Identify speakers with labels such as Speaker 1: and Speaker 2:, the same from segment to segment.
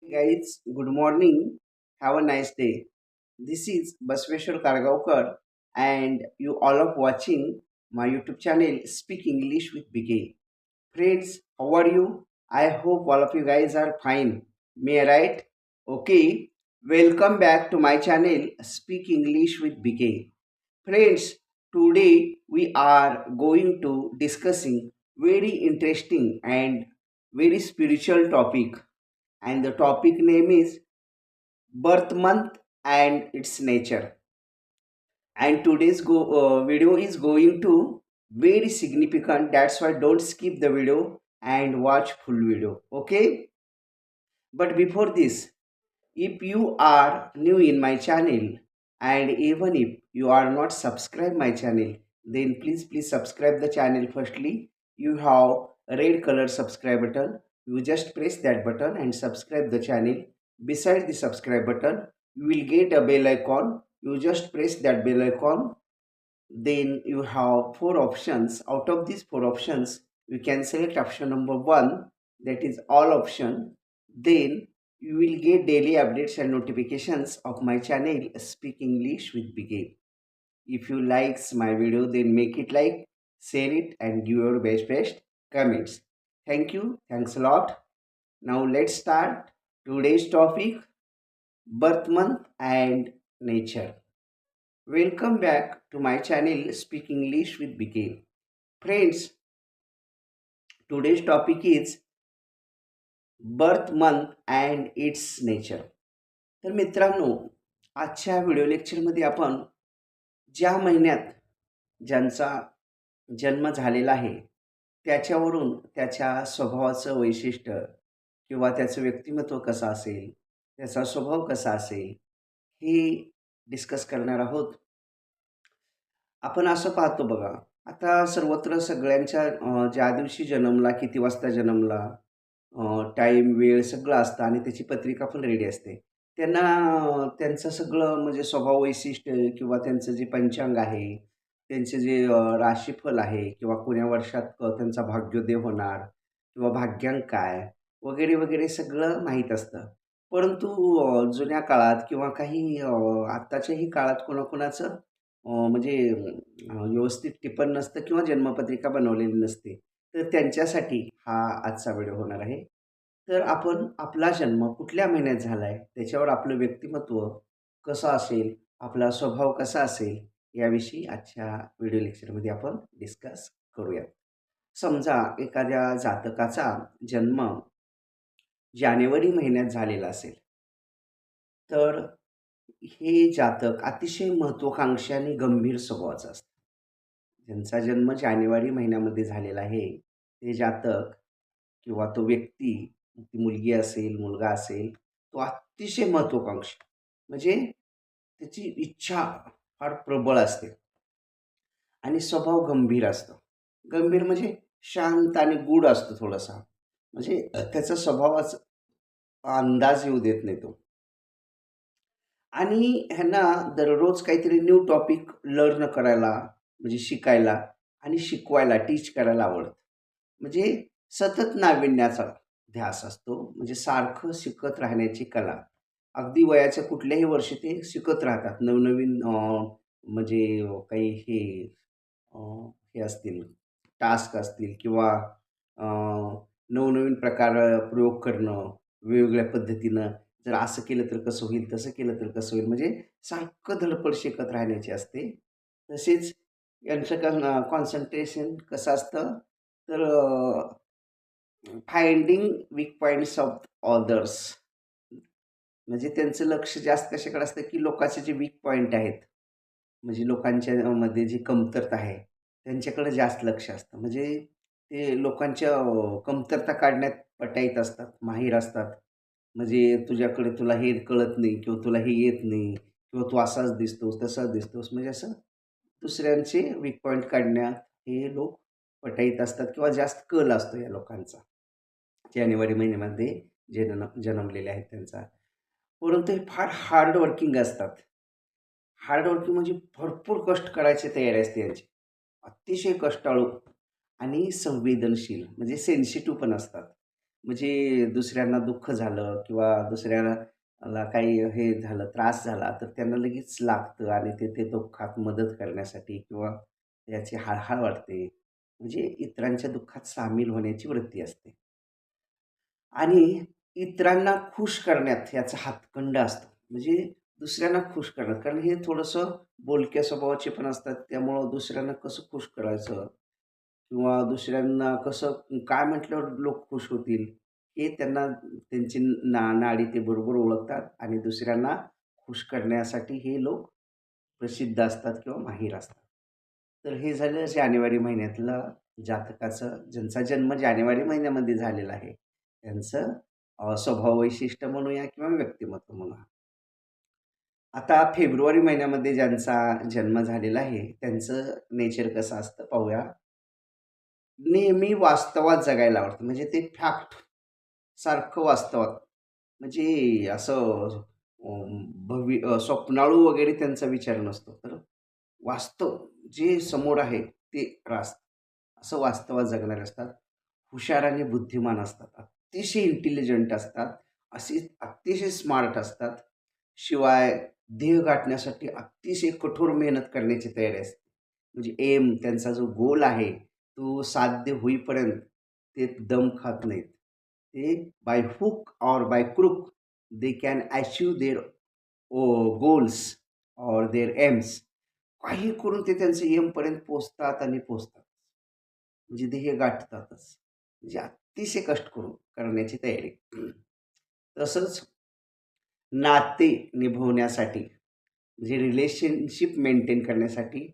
Speaker 1: Guys, good morning. Have a nice day. This is Basveshwar Kargaonkar, and you all are watching my YouTube channel Speak English with BK. Friends, how are you? I hope all of you guys are fine. Me right? Okay. Welcome back to my channel Speak English with BK. Friends, today we are going to discussing very interesting and very spiritual topic, and the topic name is birth month and its nature. And today's video is going to very significant. That's why don't skip the video and watch full video. Okay. But before this, if you are new in my channel, and even if you are not subscribed my channel, then please subscribe the channel. Firstly, you have a red color subscribe button. You just press that button and subscribe the channel. Beside the subscribe button, you will get a bell icon. You just press that bell icon. Then you have four options. Out of these four options, you can select option number one, that is all option. Then you will get daily updates and notifications of my channel Speak English with Begin. If you likes my video, then make it like, share it, and give your best comments. Thank you. Thanks a lot. Now let's start today's topic: birth month and nature. Welcome back to my channel Speak English with BK. Friends, today's topic is birth month and its nature. तर मित्रांनो, आजच्या video लेक्चरमध्ये आपण ज्या महिन्यात ज्यांचा जन्म झालेला आहे त्याच्यावरून त्याच्या स्वभावाचं वैशिष्ट्य किंवा त्याचं व्यक्तिमत्व कसं असेल, त्याचा स्वभाव कसा असेल, हे डिस्कस करणार आहोत. आपण असं पाहतो बघा, आता सर्वत्र सगळ्यांच्या ज्या दिवशी जन्मला, किती वाजता जन्मला, टाईम, वेळ सगळं असतं आणि त्याची पत्रिका पण रेडी असते. त्यांना त्यांचं सगळं म्हणजे स्वभाव वैशिष्ट्य किंवा त्यांचं जे पंचांग आहे, त्यांचे जे राशीफल आहे किंवा कोण्या वर्षात त्यांचा भाग्योदय होणार किंवा भाग्यांक काय वगैरे सगळं माहीत असतं. परंतु जुन्या काळात किंवा काही आत्ताच्याही काळात कोणाकोणाचं म्हणजे व्यवस्थित टिपण नसतं किंवा जन्मपत्रिका बनवलेली नसते. तर त्यांच्यासाठी हा आजचा व्हिडिओ होणार आहे. तर आपण आपला जन्म कुठल्या महिन्यात झाला आहे, त्याच्यावर आपलं व्यक्तिमत्व कसं असेल, आपला स्वभाव कसा असेल, याविषयी आजच्या व्हिडिओ लेक्चरमध्ये आपण डिस्कस करूयात. समजा एखाद्या जातकाचा जन्म जानेवारी महिन्यात झालेला असेल, तर हे जातक अतिशय महत्त्वाकांक्षी आणि गंभीर स्वभावाचं असतं. ज्यांचा जन्म जानेवारी महिन्यामध्ये झालेला आहे, ते जातक किंवा तो व्यक्ती, ती मुलगी असेल, मुलगा असेल, तो अतिशय महत्त्वाकांक्षी, म्हणजे त्याची इच्छा फार प्रबळ असते आणि स्वभाव गंभीर असतो. गंभीर म्हणजे शांत आणि गूढ असतो थोडासा. म्हणजे त्याचा स्वभावाचा अंदाज येऊ देत नाही तो. आणि ह्यांना दररोज काहीतरी न्यू टॉपिक लर्न करायला, म्हणजे शिकायला आणि शिकवायला, टीच करायला आवडतं. म्हणजे सतत नाविन्याचा ध्यास असतो. म्हणजे सारखं शिकत राहण्याची कला. अगदी वयाच्या कुठल्याही वर्षी ते शिकत राहतात. नवनवीन म्हणजे काही अ, हे असतील, टास्क असतील किंवा अ, नवनवीन प्रकार प्रयोग करणं, वेगवेगळ्या पद्धतीनं जर असं केलं तर कसं होईल, तसं केलं तर कसं होईल, म्हणजे सारखं धडपड शिकत राहण्याची असते. तसेच यांचं कॉन्सन्ट्रेशन कसं असतं, तर finding weak points of others, म्हणजे त्यांचं लक्ष जास्त कशाकडे असतं, की लोकांचे जे वीक पॉइंट आहेत, म्हणजे लोकांच्या मध्ये जी कमतरता आहे, त्यांच्याकडे जास्त लक्ष असतं. म्हणजे ते लोकांच्या कमतरता काढण्यात पटाईत असतात, माहीर असतात. म्हणजे तुला हे कळत नाही किंवा तुला हे येत नाही किंवा तू असाच दिसतोस, तसाच दिसतोस. म्हणजे असं दुसऱ्यांचे वीक पॉइंट काढण्यात हे लोक पटाईत असतात किंवा जास्त कल असतो या लोकांचा. जानेवारी महिन्यामध्ये जन्मलेले आहेत त्यांचा. परंतु हे फार हार्ड वर्किंग असतात. हार्ड वर्किंग म्हणजे भरपूर कष्ट करायची तयारी असते यांची. अतिशय कष्टाळू आणि संवेदनशील, म्हणजे सेन्सिटिव्ह पण असतात. म्हणजे दुसऱ्यांना दुःख झालं किंवा दुसऱ्याला काही हे झालं, त्रास झाला, तर त्यांना लगेच लागतं आणि ते दुःखात मदत करण्यासाठी किंवा त्याची हळहळ वाटते. म्हणजे इतरांच्या दुःखात सामील होण्याची वृत्ती असते. आणि इतरांना खुश करण्यात याचा हातखंड असतो. म्हणजे दुसऱ्यांना खुश करण्यात. कारण हे थोडंसं बोलक्या स्वभावाचे पण असतात. त्यामुळं दुसऱ्यांना कसं खुश करायचं किंवा दुसऱ्यांना कसं काय म्हटल्यावर लोक खुश होतील, हे त्यांना त्यांची नाडी ते बरोबर ओळखतात आणि दुसऱ्यांना खुश करण्यासाठी हे लोक प्रसिद्ध असतात किंवा माहीर असतात. तर हे झालं जानेवारी महिन्यातलं जातकाचं, ज्यांचा जन्म जानेवारी महिन्यामध्ये झालेला आहे, त्यांचं स्वभाव वैशिष्ट्य म्हणूया किंवा व्यक्तिमत्व म्हणूया. आता फेब्रुवारी महिन्यामध्ये ज्यांचा जन्म झालेला आहे, त्यांचं नेचर कसं असतं पाहूया. नेहमी वास्तवात जगायला आवडतं. म्हणजे ते फॅक्ट सारखं वास्तवात. म्हणजे असं स्वप्नाळू वगैरे त्यांचा विचार नसतो. तर वास्तव जे समोर आहे ते रास्त असं वास्तवात जगणारे असतात. हुशार आणि बुद्धिमान असतात. अतिशय इंटेलिजंट असतात. असे अतिशय स्मार्ट असतात. शिवाय ध्येय गाठण्यासाठी अतिशय कठोर मेहनत करण्याची तयारी असते. म्हणजे त्यांचा जो गोल आहे, तो साध्य होईपर्यंत ते दम खात नाहीत. ते by hook or by crook they can achieve their goals or their aims. काही करून ते त्यांच्या एमपर्यंत पोहोचतात आणि पोहोचतात. म्हणजे ध्येय गाठतातच. म्हणजे अतिशय कष्ट करून करण्याची तयारी. तसंच नाते निभवण्यासाठी म्हणजे रिलेशनशिप मेंटेन करण्यासाठी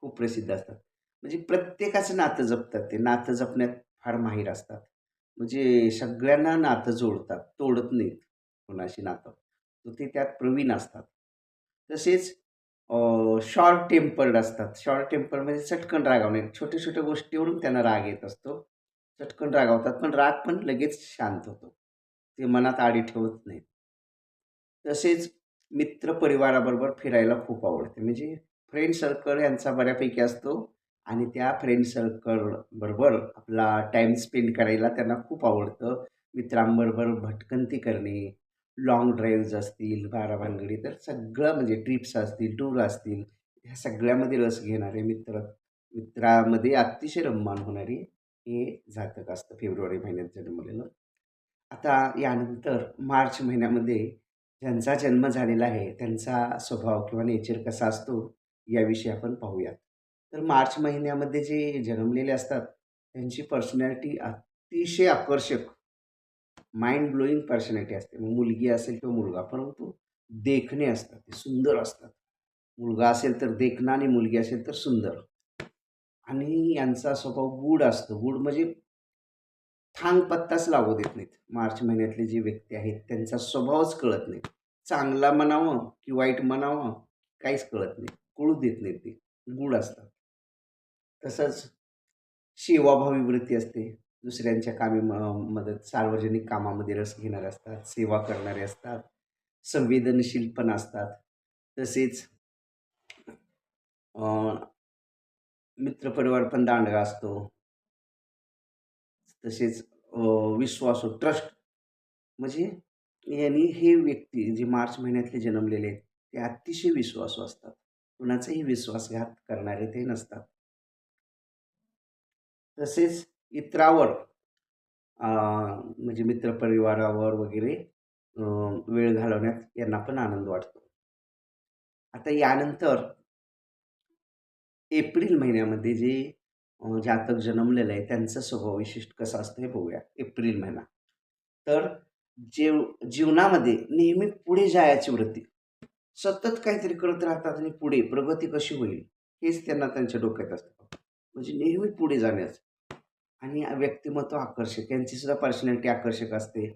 Speaker 1: खूप प्रसिद्ध असतात. म्हणजे प्रत्येकाचं नातं जपतात ते. नातं जपण्यात फार माहीर असतात. म्हणजे सगळ्यांना नातं जोडतात, तोडत नाहीत कोणाशी नातं. तर ते त्यात प्रवीण असतात. तसेच शॉर्ट टेम्पर्ड असतात. शॉर्ट टेम्पर म्हणजे चटकन रागावणे. छोट्या-छोट्या गोष्टीवरून त्यांना राग येत असतो. चटकन रागावतात, पण राग पण लगेच शांत होतो. ते मनात आडी ठेवत नाहीत. तसेच मित्रपरिवाराबरोबर फिरायला खूप आवडते. म्हणजे फ्रेंड सर्कल यांचा बऱ्यापैकी असतो आणि त्या फ्रेंड सर्कल बरोबर आपला टाईम स्पेंड करायला त्यांना खूप आवडतं. मित्रांबरोबर भटकंती करणे, लाँग ड्राईव्हज असतील, बाराभानगडी तर सगळं म्हणजे ट्रिप्स असतील, टूर असतील, ह्या सगळ्यामध्ये रस घेणारे मित्रामध्ये अतिशय रममाण होणारी हे जातक असतं फेब्रुवारी महिन्यात जन्मलेलं. आता यानंतर मार्च महिन्यामध्ये ज्यांचा जन्म झालेला आहे, त्यांचा स्वभाव किंवा नेचर कसा असतो, याविषयी आपण पाहूयात. तर मार्च महिन्यामध्ये जे जन्मलेले असतात, त्यांची पर्सनॅलिटी अतिशय आकर्षक, माइंड ब्लोईंग पर्सनॅलिटी असते. मग मुलगी असेल किंवा मुलगा, परंतु देखणे असतात, ते सुंदर असतात. मुलगा असेल तर देखणा आणि मुलगी असेल तर सुंदर. आणि यांचा स्वभाव गूढ असतो. गूढ म्हणजे थांगपत्ताच लागू देत नाहीत. मार्च महिन्यातले जे व्यक्ती आहेत, त्यांचा स्वभावच कळत नाही. चांगला म्हणावं की वाईट म्हणावं, काहीच कळत नाही. कळू देत नाहीत ते. गूढ असतात. तसंच सेवाभावी वृत्ती असते. दुसऱ्यांच्या कामी मदत, सार्वजनिक कामामध्ये रस घेणारे असतात, सेवा करणारे असतात, संवेदनशील पण असतात. तसेच अ, मित्रपरिवार पण दांडगा असतो. तसेच विश्वासू, ट्रस्ट म्हणजे यांनी हे व्यक्ती जे मार्च महिन्यातले जन्मलेले आहेत, ते अतिशय विश्वासू असतात. कुणाचाही विश्वासघात करणारे ते नसतात. तसेच इतरावर म्हणजे मित्रपरिवारावर वगैरे अ, वेळ घालवण्यात यांना पण आनंद वाटतो. आता यानंतर एप्रिल महिन्यामध्ये जे जातक जन्मलेलं आहे, त्यांचं स्वभाव विशिष्ट कसं असतं हे बघूया. एप्रिल महिना. तर जीवनामध्ये नेहमी पुढे जायची वृत्ती. सतत काहीतरी करत राहतात आणि पुढे प्रगती कशी होईल, हेच त्यांना त्यांच्या डोक्यात असतं. म्हणजे नेहमी पुढे जाण्याचं आणि व्यक्तिमत्व आकर्षक, यांची सुद्धा पर्सनॅलिटी आकर्षक असते.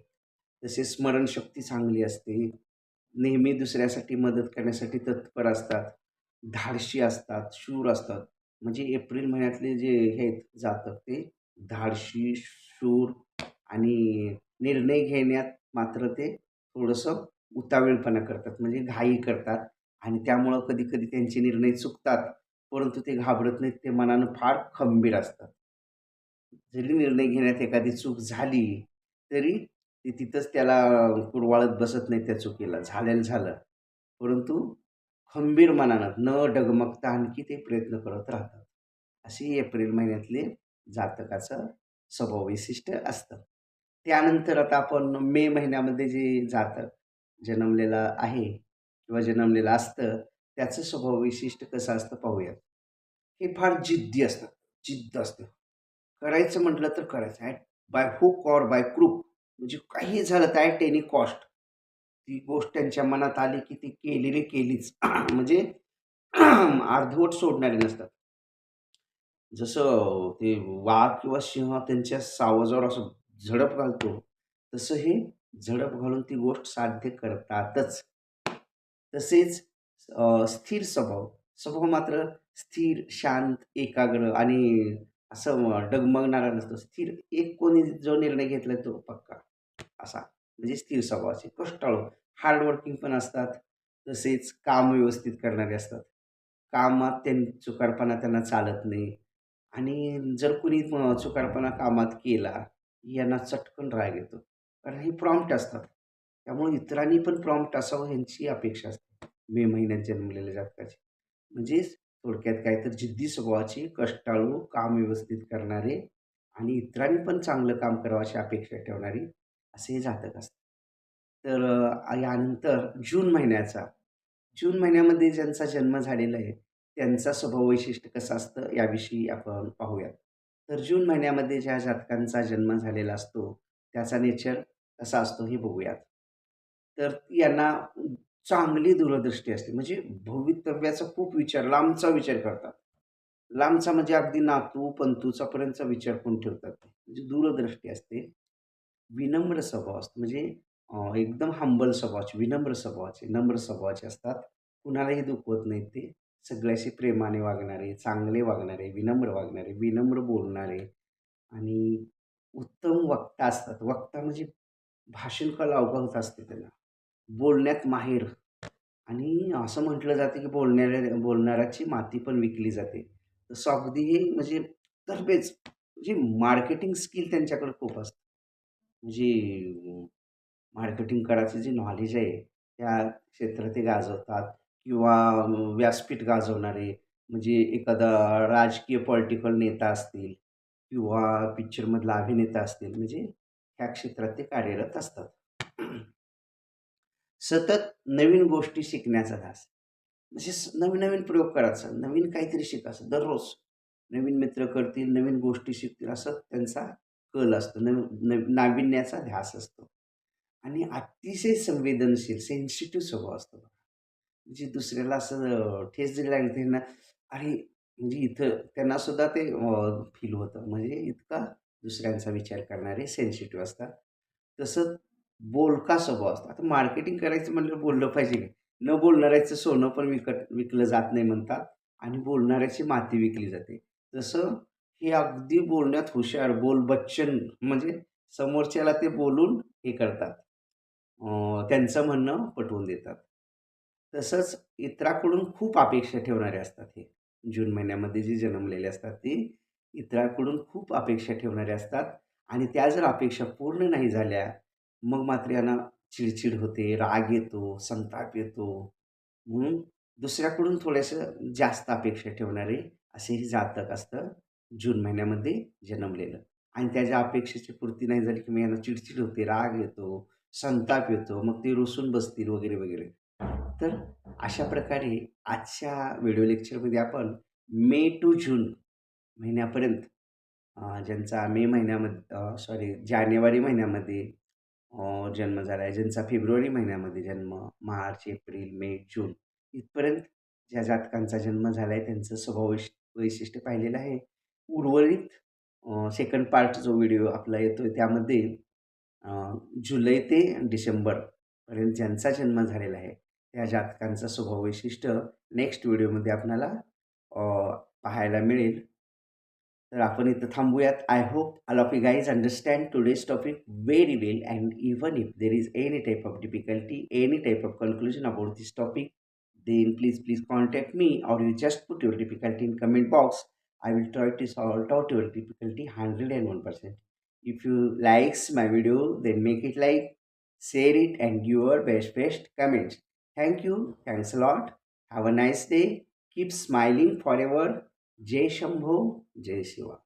Speaker 1: तसेच स्मरणशक्ती चांगली असते. नेहमी दुसऱ्यासाठी मदत करण्यासाठी तत्पर असतात. धाडशी असतात, शूर असतात. म्हणजे एप्रिल महिन्यातले जे हे आहेत जातक ते धाडशी, शूर आणि निर्णय घेण्यात मात्र ते थोडंसं उतावीळपणा करतात. म्हणजे घाई करतात आणि त्यामुळं कधी-कधी त्यांचे निर्णय चुकतात. परंतु ते घाबरत नाहीत. ते मनानं फार खंबीर असतात. जरी निर्णय घेण्यात एखादी चूक झाली, तरी ते तिथंच त्याला कुरवाळत बसत नाही त्या चुकीला. झालेलं झालं. परंतु खंबीर मनानं न डगमगता आणखी ते प्रयत्न करत राहतात. अशी एप्रिल महिन्यातले जातकाचं स्वभाव वैशिष्ट्य असतं. त्यानंतर आता आपण मे महिन्यामध्ये जे जातक जन्मलेलं आहे किंवा जन्मलेलं असतं, त्याचं स्वभाव वैशिष्ट्य कसं असतं पाहूयात. हे फार जिद्दी असतात. जिद्द असते. करायचं म्हटलं तर करायचं. Bye hook or by crook म्हणजे काही झालं तर ॲट एनी कॉस्ट. ती गोष्ट त्यांच्या मनात आली की ती केलेली केलीच. म्हणजे अर्धवट सोडणारे नसतात. जसं ते वाघ किंवा सिंह त्यांच्या सावजावर असं झडप घालतो, तसं हे झडप घालून ती गोष्ट साध्य करतातच. तसेच स्थिर स्वभाव. स्वभाव मात्र स्थिर, शांत, एकाग्र आणि असं डगमगणारा नसतो. स्थिर एक कोणी जो निर्णय घेतलाय तो पक्का असा. म्हणजे स्थिर स्वभावाचे, कष्टाळू, हार्ड वर्किंग पण असतात. तसेच काम व्यवस्थित करणारे असतात. कामात चुकारपणा त्यांना चालत नाही आणि जर कुणी चुकारपणा कामात केला, यांना चटकन राग येतो. कारण हे प्रॉम्प्ट असतात. त्यामुळे इतरांनी पण प्रॉम्प्ट असावं ह्यांची अपेक्षा असते. मे महिन्यात जन्मलेल्या जातकाची. म्हणजेच थोडक्यात काय तर जिद्दी स्वभावाची, कष्टाळू, काम व्यवस्थित करणारे आणि इतरांनी पण चांगलं काम करावं अशी अपेक्षा ठेवणारी असे हे जातक असतात. तर यानंतर जून महिन्यामध्ये ज्यांचा जन्म झालेला आहे, त्यांचा स्वभाव वैशिष्ट्य कसं असतं याविषयी आपण पाहूयात. तर जून महिन्यामध्ये ज्या जातकांचा जन्म झालेला असतो, त्याचा नेचर कसा असतो हे बघूयात. तर यांना चांगली दूरदृष्टी असते. म्हणजे भवितव्याचा खूप विचार, लांबचा विचार करतात. लांबचा म्हणजे अगदी नातू, पंतूचा पर्यंतचा विचार करून ठेवतात. म्हणजे दूरदृष्टी असते. विनम्र स्वभाव असतो. म्हणजे एकदम हंबल स्वभावाचे, विनम्र स्वभावाचे, नम्र स्वभावाचे असतात. कुणालाही दुखवत नाहीत ते. सगळ्याशी प्रेमाने वागणारे, चांगले वागणारे, विनम्र वागणारे, विनम्र बोलणारे आणि उत्तम वक्ता असतात. वक्ता म्हणजे भाषण कला अवगत असते त्यांना. बोलण्यात माहिर आणि असं म्हटलं जातं, की बोलणाऱ्याची माती पण विकली जाते. तसं अगदी हे म्हणजे तरबेज म्हणजे मार्केटिंग स्किल त्यांच्याकडे खूप असतं. म्हणजे मार्केटिंग करायचं जे नॉलेज आहे, त्या क्षेत्रात ते गाजवतात किंवा व्यासपीठ गाजवणारे म्हणजे एखादा राजकीय पॉलिटिकल नेता असतील किंवा पिक्चरमधला अभिनेता असतील, म्हणजे ह्या क्षेत्रात ते कार्यरत असतात. सतत नवीन गोष्टी शिकण्याचा ध्यास. म्हणजे नवीन-नवीन प्रयोग करायचा, नवीन काहीतरी शिकायचं दररोज. नवीन मित्र करतील, नवीन गोष्टी शिकतील असं त्यांचा कल असतो. नाविन्याचा ध्यास असतो. आणि अतिशय संवेदनशील, सेन्सिटिव्ह स्वभाव असतो बघा. म्हणजे दुसऱ्याला असं ठेच जरी लागली त्यांना अरे, म्हणजे इथं त्यांना सुद्धा ते फील होतं. म्हणजे इतका दुसऱ्यांचा विचार करणारे सेन्सिटिव्ह असतात. तसं बोलका स्वभाव असतो. आता मार्केटिंग करायचं म्हटल्यावर बोललं पाहिजे की. न बोलणाऱ्याचं सोनं पण विकलं जात नाही म्हणतात आणि बोलणाऱ्याची माती विकली जाते. तसं हे अगदी बोलण्यात हुशार, बोलबच्चन म्हणजे समोरच्याला ते बोलून हे करतात. त्यांचं म्हणणं पटवून देतात. तसंच इतराकडून खूप अपेक्षा ठेवणारे असतात हे. जून महिन्यामध्ये जे जन्मलेले असतात ते इतरांकडून खूप अपेक्षा ठेवणारे असतात आणि त्या जर अपेक्षा पूर्ण नाही झाल्या, मग मात्र यांना चिड होते, राग येतो, संताप येतो. म्हणून दुसऱ्याकडून थोड्याशा जास्त अपेक्षा ठेवणारे असे हे जातक असतं जून महिन्यामध्ये जन्मलेलं. आणि त्याच्या अपेक्षेची पूर्ती नाही झाली की मग यांना चिड होते, राग येतो, संताप येतो. मग ते रुसून बसतील वगैरे, वगैरे. तर अशा प्रकारे आजच्या व्हिडिओ लेक्चरमध्ये आपण मे टू जून महिन्यापर्यंत ज्यांचा मे महिन्यामध्ये सॉरी जानेवारी महिन्यामध्ये जन्म झाला आहे, ज्यांचा फेब्रुवारी महिन्यामध्ये जन्म, मार्च, एप्रिल, मे, जून इथपर्यंत ज्या जातकांचा जन्म झाला आहे त्यांचं स्वभाव वैशिष्ट्य पाहिलेलं आहे. उर्वरित सेकंड पार्ट जो व्हिडिओ आपला येतोय त्यामध्ये अ, जुलै ते डिसेंबरपर्यंत ज्यांचा जन्म झालेला आहे, त्या जातकांचं स्वभाव वैशिष्ट्य नेक्स्ट व्हिडिओमध्ये आपल्याला अ, पाहायला मिळेल. तर आपण इथं थांबूयात. I hope all of you guys understand today's topic very well and even if there is any type of difficulty, any type of conclusion about this topic, then please contact me or you just put your difficulty in comment box. I will try to sort out your difficulty 101%. If you likes my video, then make it like, share it, and give your best comments. Thank you. Thanks a lot. Have a nice day. Keep smiling forever. Jai Shambho. Jai Shiva.